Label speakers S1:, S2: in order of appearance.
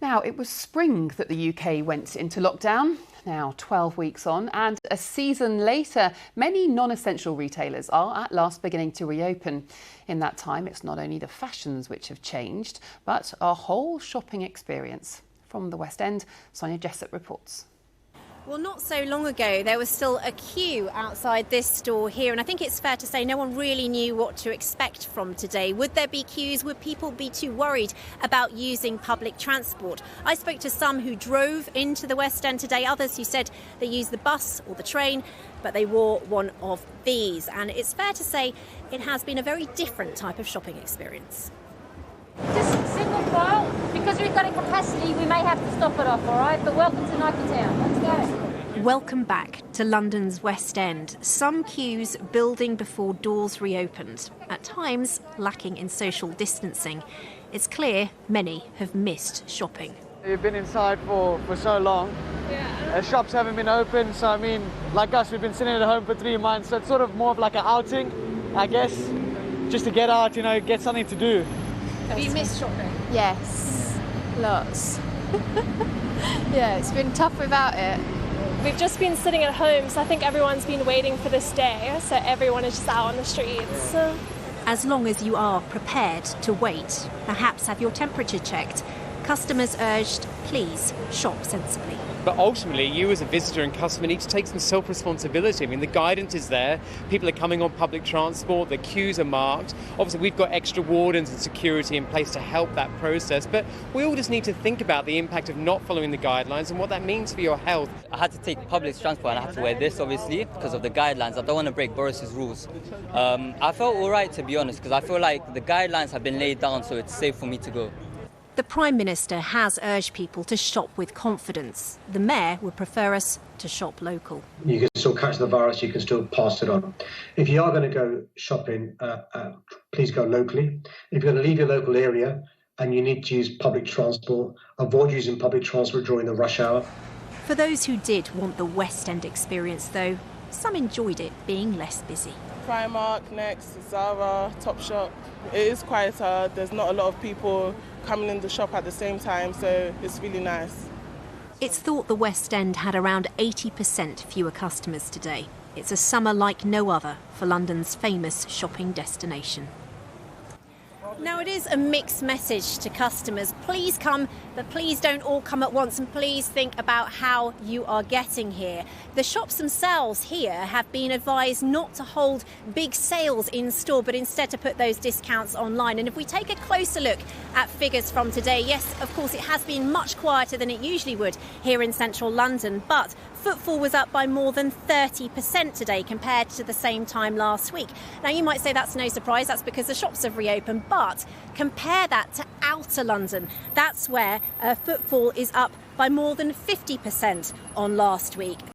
S1: Now, it was spring that the UK went into lockdown, now 12 weeks on, and a season later, many non-essential retailers are at last beginning to reopen. In that time, it's not only the fashions which have changed, but our whole shopping experience. From the West End, Sonia Jessup reports.
S2: Well, not so long ago, there was still a queue outside this store here, and I think it's fair to say no one really knew what to expect from today. Would there be queues? Would people be too worried about using public transport? I spoke to some who drove into the West End today, others who said they used the bus or the train, but they wore one of these. And it's fair to say it has been a very different type of shopping experience.
S3: Just single file, because we've got a capacity, we may have to stop it off, all right? But welcome to Nike Town. Let's go.
S2: Welcome back to London's West End. Some queues building before doors reopened, at times lacking in social distancing. It's clear many have missed shopping.
S4: You've been inside for so long.
S3: Yeah.
S4: Shops haven't been open, so I mean, like us, we've been sitting at home for 3 months, so it's sort of more of like an outing, I guess, just to get out, get something to do.
S3: Have you missed shopping?
S5: Yes, lots. Yeah, it's been tough without it.
S6: We've just been sitting at home, so I think everyone's been waiting for this day, so everyone is just out on the streets.
S2: As long as you are prepared to wait, perhaps have your temperature checked, customers urged, please shop sensibly.
S7: But ultimately, you as a visitor and customer need to take some self-responsibility. I mean, the guidance is there. People are coming on public transport. The queues are marked. Obviously, we've got extra wardens and security in place to help that process. But we all just need to think about the impact of not following the guidelines and what that means for your health.
S8: I had to take public transport and I had to wear this, obviously, because of the guidelines. I don't want to break Boris's rules. I felt all right, to be honest, because I feel like the guidelines have been laid down, so it's safe for me to go.
S2: The Prime Minister has urged people to shop with confidence. The Mayor would prefer us to shop local.
S9: You can still catch the virus, you can still pass it on. If you are going to go shopping, please go locally. If you're going to leave your local area and you need to use public transport, avoid using public transport during the rush hour.
S2: For those who did want the West End experience, though, some enjoyed it being less busy.
S10: Primark, Next, Zara, Topshop. It is quieter. There's not a lot of people coming in the shop at the same time, so it's really nice.
S2: It's thought the West End had around 80% fewer customers today. It's a summer like no other for London's famous shopping destination. Now, it is a mixed message to customers. Please come, but please don't all come at once, and please think about how you are getting here. The shops themselves here have been advised not to hold big sales in store, but instead to put those discounts online. And if we take a closer look at figures from today, yes, of course, it has been much quieter than it usually would here in central London, but footfall was up by more than 30% today compared to the same time last week. Now, you might say that's no surprise, that's because the shops have reopened, but compare that to outer London. That's where footfall is up by more than 50% on last week.